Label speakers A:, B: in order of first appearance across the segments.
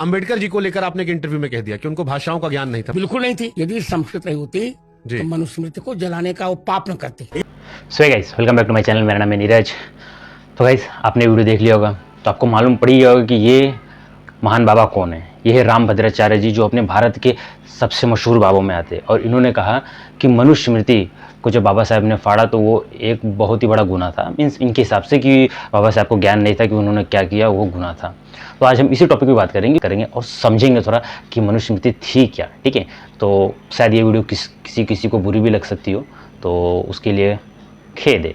A: अंबेडकर जी को लेकर आपने एक इंटरव्यू में कह दिया कि उनको भाषाओं का ज्ञान नहीं था।
B: बिल्कुल नहीं थी। यदि संस्कृत रही होती
A: जी।
B: तो मनुस्मृति को जलाने का वो पाप न करते।
C: So guys, welcome back to my channel. मेरा नाम है नीरज। तो गाइस, आपने वीडियो देख लिया होगा तो आपको मालूम पड़ गया होगा कि ये महान बाबा कौन है। ये है रामभद्राचार्य जी, जो अपने भारत के सबसे मशहूर बाबों में आते हैं। और इन्होंने कहा कि मनुस्मृति को जब बाबा साहब ने फाड़ा तो वो एक बहुत ही बड़ा गुनाह था। मीन्स इनके हिसाब से कि बाबा साहब को ज्ञान नहीं था कि उन्होंने क्या किया, वो गुनाह था। तो आज हम इसी टॉपिक पे बात करेंगे और समझेंगे थोड़ा कि मनुस्मृति थी क्या। ठीक है, तो शायद ये वीडियो किसी को बुरी भी लग सकती हो, तो उसके लिए खेद है।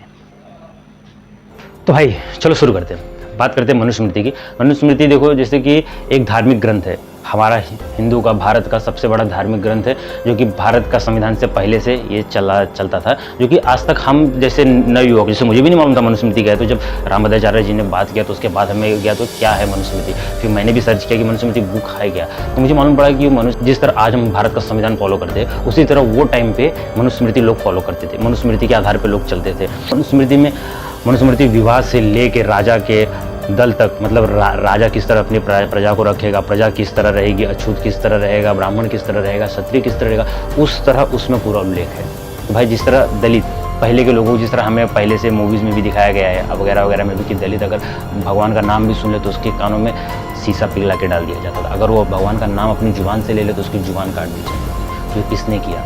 C: तो भाई चलो शुरू करते हैं। बात करते हैं मनुस्मृति की। मनुस्मृति देखो, जैसे कि एक धार्मिक ग्रंथ है, हमारा हिंदू का, भारत का सबसे बड़ा धार्मिक ग्रंथ है, जो कि भारत का संविधान से पहले से ये चलता था, जो कि आज तक हम जैसे नवयुवक, जैसे मुझे भी नहीं मालूम था मनुस्मृति क्या है। तो जब रामभद्राचार्य जी ने बात किया तो उसके बाद हमें गया तो क्या है मनुस्मृति। फिर मैंने भी सर्च किया कि मनुस्मृति बुक है क्या, तो मुझे मालूम पड़ा कि मनुष्य जिस तरह आज हम भारत का संविधान फॉलो करते हैं, उसी तरह वो टाइम पे मनुस्मृति लोग फॉलो करते थे। मनुस्मृति के आधार पर लोग चलते थे। मनुस्मृति विवाह से लेके राजा के दल तक, मतलब राजा किस तरह अपनी प्रजा को रखेगा, प्रजा किस तरह रहेगी, अछूत किस तरह रहेगा, ब्राह्मण किस तरह रहेगा, क्षत्रिय किस तरह रहेगा, उस तरह उसमें पूरा उल्लेख है। तो भाई जिस तरह दलित पहले के लोगों, जिस तरह हमें पहले से मूवीज़ में भी दिखाया गया है, वगैरह वगैरह में भी, कि दलित अगर भगवान का नाम भी सुन ले तो उसके कानों में शीशा पिघला के डाल दिया जाता था। अगर वो भगवान का नाम अपनी जुबान से ले ले तो उसकी जुबान काट दी जाती। तो किसने किया?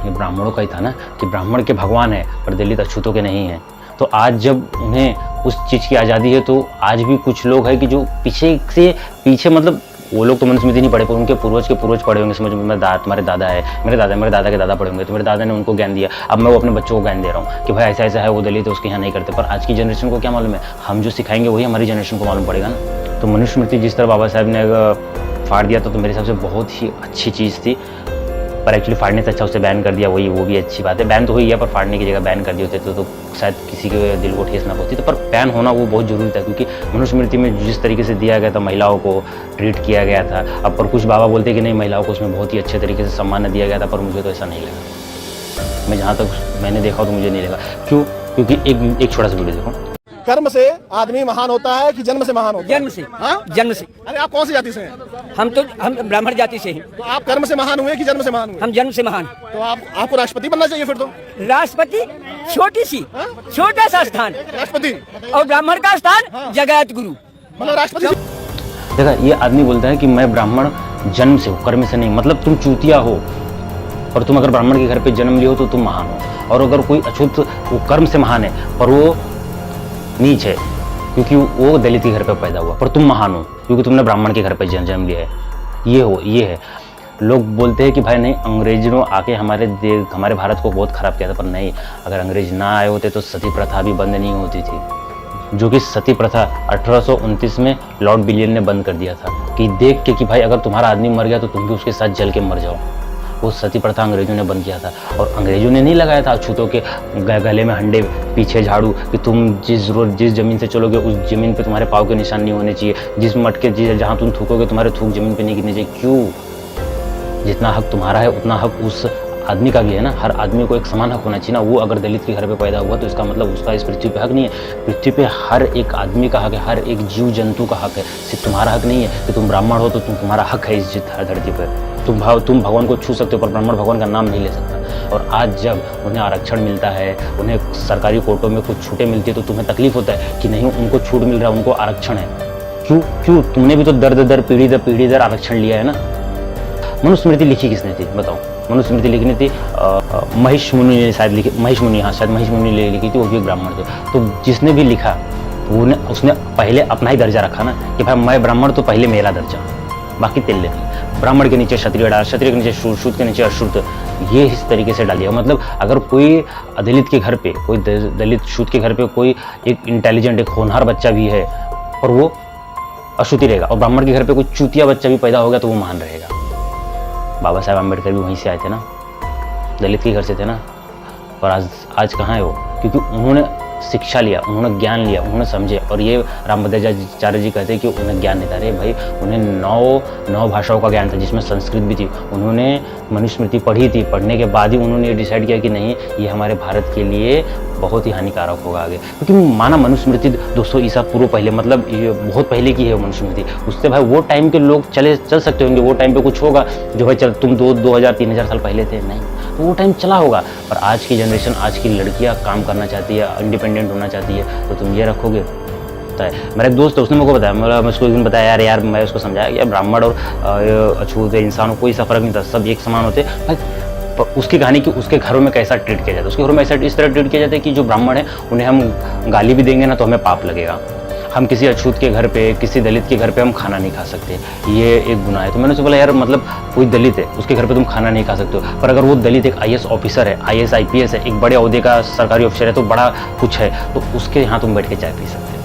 C: ये ब्राह्मणों का ही था ना, कि ब्राह्मण के भगवान है पर दलित अछूतों के नहीं हैं। तो आज जब उन्हें उस चीज़ की आज़ादी है, तो आज भी कुछ लोग हैं कि जो पीछे मतलब वो लोग तो मनुस्मृति नहीं पढ़े, पर उनके पूर्वज के पूर्वज पढ़े होंगे। समझ में, तुम्हारे दादा है, मेरे दादा के दादा पढ़े होंगे, तो मेरे दादा ने उनको ज्ञान दिया। अब मैं वो अपने बच्चों को ज्ञान दे रहा हूँ कि भाई ऐसा ऐसा है, वो दलित है, उसके यहाँ नहीं करते। पर आज की जनरेशन को क्या मालूम है? हम जो सिखाएंगे वही हमारी जनरेशन को मालूम पड़ेगा ना। तो मनुस्मृति जिस तरह बाबा साहब ने फाड़ दिया था, तो मेरे हिसाब से बहुत ही अच्छी चीज़ थी। पर एक्चुअली फाड़ने से अच्छा उसे बैन कर दिया, वो भी अच्छी बात है। बैन तो हुई है, पर फाड़ने की जगह बैन कर दिए होते तो शायद किसी के दिल को ठेस ना पहुंचती। तो पर बैन होना वो बहुत ज़रूरी था, क्योंकि मनुस्मृति में जिस तरीके से दिया गया था, महिलाओं को ट्रीट किया गया था। अब पर कुछ बाबा बोलते कि नहीं, महिलाओं को उसमें बहुत ही अच्छे तरीके से सम्मान दिया गया था, पर मुझे तो ऐसा नहीं लगा। मैं जहाँ तक मैंने देखा तो मुझे नहीं लगा। क्यों? क्योंकि एक छोटा सा वीडियो देखो।
D: कर्म से आदमी महान होता है कि जन्म से महान होता है?
E: जन्म से।
D: हाँ?
E: जन्म से।
D: अरे आप कौन सी जाति से हैं?
E: हम ब्राह्मण जाति से हैं।
D: तो आप कर्म से महान हुए कि जन्म से महान हुए?
E: हम जन्म से महान।
D: तो आपको राष्ट्रपति बनना चाहिए फिर तो।
E: राष्ट्रपति छोटी सी, छोटा सा स्थान,
D: राष्ट्रपति,
E: और ब्राह्मण का स्थान जगत गुरु।
D: मतलब राष्ट्रपति।
C: देखा, ये आदमी बोलता है कि मैं ब्राह्मण जन्म से हूँ, कर्म से नहीं। मतलब तुम चूतिया हो, और तुम अगर ब्राह्मण के घर पे जन्म लियो तो तुम महान हो। और अगर कोई अछूत, वो कर्म से महान है पर वो नीच है, क्योंकि वो दलित के घर पे पैदा हुआ, पर तुम महान हो क्योंकि तुमने ब्राह्मण के घर पे जन्म लिया है। ये है। लोग बोलते हैं कि भाई नहीं, अंग्रेजों आके हमारे भारत को बहुत ख़राब किया था। पर नहीं, अगर अंग्रेज ना आए होते तो सती प्रथा भी बंद नहीं होती थी, जो कि सती प्रथा 1829 में लॉर्ड बिलियन ने बंद कर दिया था, कि देख के कि भाई अगर तुम्हारा आदमी मर गया तो तुम भी उसके साथ जल के मर जाओ। वो सती प्रथा अंग्रेजों ने बंद किया था। और अंग्रेजों ने नहीं लगाया था अछूतों के गले में हंडे, पीछे झाड़ू, कि तुम जिस ज़मीन से चलोगे उस ज़मीन पे तुम्हारे पाँव के निशान नहीं होने चाहिए, जिस मटके जहाँ तुम थूकोगे तुम्हारे थूक ज़मीन पे नहीं गिरने चाहिए। क्यों? जितना हक तुम्हारा है उतना हक उस आदमी का भी है ना। हर आदमी को एक समान हक होना चाहिए ना। वो अगर दलित के घर पे पैदा हुआ तो इसका मतलब उसका इस पृथ्वी पे हक नहीं है। पृथ्वी पे हर एक आदमी का हक है, हर एक जीव जंतु का हक है। सिर्फ तुम्हारा हक नहीं है कि तुम ब्राह्मण हो तो तुम्हारा हक है इस धरती पर। तुम भगवान को छू सकते हो, पर ब्राह्मण भगवान का नाम नहीं ले सकता। और आज जब उन्हें आरक्षण मिलता है, उन्हें सरकारी कोर्टों में कुछ छूटें मिलती है, तो तुम्हें तकलीफ होता है कि नहीं, उनको छूट मिल रहा है, उनको आरक्षण है। क्यों? तुमने भी तो दर पीढ़ी दर आरक्षण लिया है ना। मनुस्मृति लिखी किसने थी बताओ? मनुस्मृति लिखनी थी महिष मुनि ने शायद लिखी। महिष मुनि ने लिखी थी, वो भी ब्राह्मण थे। तो जिसने भी लिखा उसने पहले अपना ही दर्जा रखा ना, कि भाई मैं ब्राह्मण तो पहले मेरा दर्जा, बाकी तेल नहीं। ब्राह्मण के नीचे क्षत्रिय डाल, क्षत्रिय के नीचे शूद्र के नीचे अशूद्र, ये इस तरीके से डाल दिया। मतलब अगर कोई दलित के घर पे, कोई दलित शूद्र के घर पे कोई एक इंटेलिजेंट, एक होनहार बच्चा भी है और वो अशुद्धि रहेगा, और ब्राह्मण के घर पे कोई चूतिया बच्चा भी पैदा होगा तो वो महान रहेगा। बाबा साहब अम्बेडकर भी वहीं से आए थे ना, दलित के घर से थे ना। और आज कहाँ है वो? क्योंकि उन्होंने शिक्षा लिया, उन्होंने ज्ञान लिया, उन्होंने समझे। और ये रामभद्राचार्य जी कहते हैं कि उन्हें ज्ञान नहीं था। अरे भाई, उन्हें नौ भाषाओं का ज्ञान था, जिसमें संस्कृत भी थी। उन्होंने मनुस्मृति पढ़ी थी, पढ़ने के बाद ही उन्होंने ये डिसाइड किया कि नहीं, ये हमारे भारत के लिए बहुत ही हानिकारक होगा आगे। क्योंकि माना मनुस्मृति 200 ईसा पूर्व पहले, मतलब ये बहुत पहले की है मनुस्मृति। उससे भाई वो टाइम के लोग चल सकते होंगे, वो टाइम पे कुछ होगा जो भाई चल तुम 2000-3000 साल पहले थे, नहीं, तो वो टाइम चला होगा। पर आज की जनरेशन, आज की लड़कियां काम करना चाहती है, इंडिपेंडेंट होना चाहती है, तो तुम ये रखोगे। मेरा एक दोस्त है, उसने मुझको बताया, मैं उसको एक दिन बताया, यार मैं उसको समझाया कि ब्राह्मण और अछूत इंसानों कोई सा फर्क नहीं था, सब एक समान होते भाई। पर उसकी कहानी कि उसके घरों में कैसा ट्रीट किया जाता है, उसके घरों में ऐसा इस तरह ट्रीट किया जाता है कि जो ब्राह्मण है उन्हें हम गाली भी देंगे ना तो हमें पाप लगेगा। हम किसी अछूत के घर पे, किसी दलित के घर पे हम खाना नहीं खा सकते, ये एक गुनाह है। तो मैंने उससे बोला, यार मतलब कोई दलित है, उसके घर पे तुम खाना नहीं खा सकते हो, पर अगर वो दलित एक IAS ऑफिसर है, IAS IPS है, एक बड़े ओहदे का सरकारी ऑफिसर है, तो बड़ा कुछ है, तो उसके यहाँ तुम बैठ के चाय पी सकते हो,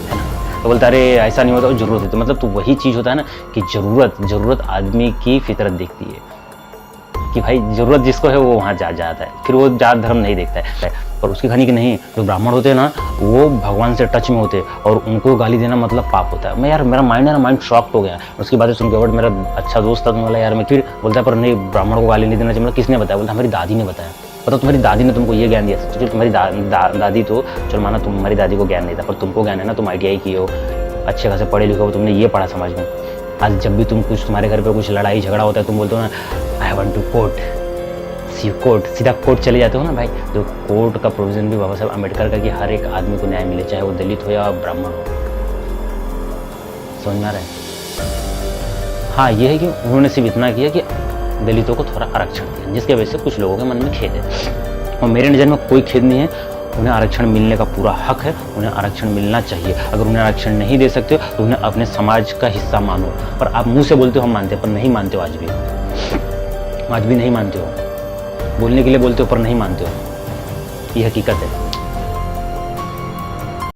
C: है ना। तो बोलता अरे ऐसा नहीं होता, जरूरत है। तो मतलब तो वही चीज़ होता है ना कि ज़रूरत आदमी की फितरत देखती है कि भाई ज़रूरत जिसको है वो वहाँ जाता है, फिर वो जात धर्म नहीं देखता है। पर उसकी कहानी कि नहीं, जो ब्राह्मण होते हैं ना वो भगवान से टच में होते हैं, और उनको गाली देना मतलब पाप होता है। मैं यार, मेरा माइंड शॉक हो गया उसकी बातें सुन के। बट मेरा अच्छा दोस्त था, तो बोला यार मैं, फिर बोलता है पर नहीं, ब्राह्मण को गाली नहीं देना चाहिए। मतलब किसने बताया? बोलता हमारी दादी ने बताया। बताओ, तुम्हारी दादी ने तुमको ये ज्ञान दिया? चलो तुम्हारी दादी तो चलो माना तुम्हारी दादी को ज्ञान नहीं था, पर तुमको ज्ञान है ना, तुम ITI किए हो, अच्छे खासे पढ़े लिखे हो, तुमने ये पढ़ा समाज में। आज जब भी तुम कुछ, तुम्हारे घर पे कुछ लड़ाई झगड़ा होता है, तुम बोलते हो ना आई वांट टू कोर्ट, सीधा कोर्ट चले जाते हो ना भाई। तो कोर्ट का प्रोविजन भी बाबा साहब अम्बेडकर का कि हर एक आदमी को न्याय मिले, चाहे वो दलित हो या ब्राह्मण हो। समझ में आ रहा है? हाँ, ये है कि उन्होंने सिर्फ इतना किया कि दलितों को थोड़ा आरक्षण दिया, जिसके वजह से कुछ लोगों के मन में खेद है, और मेरे नज़र में कोई खेद नहीं है। उन्हें आरक्षण मिलने का पूरा हक है, उन्हें आरक्षण मिलना चाहिए। अगर उन्हें आरक्षण नहीं दे सकते हो तो उन्हें अपने समाज का हिस्सा मानो। पर आप मुंह से बोलते हो हम मानते हैं, पर नहीं मानते हो, आज भी नहीं मानते हो। बोलने के लिए बोलते हो पर नहीं मानते हो, ये हकीकत है।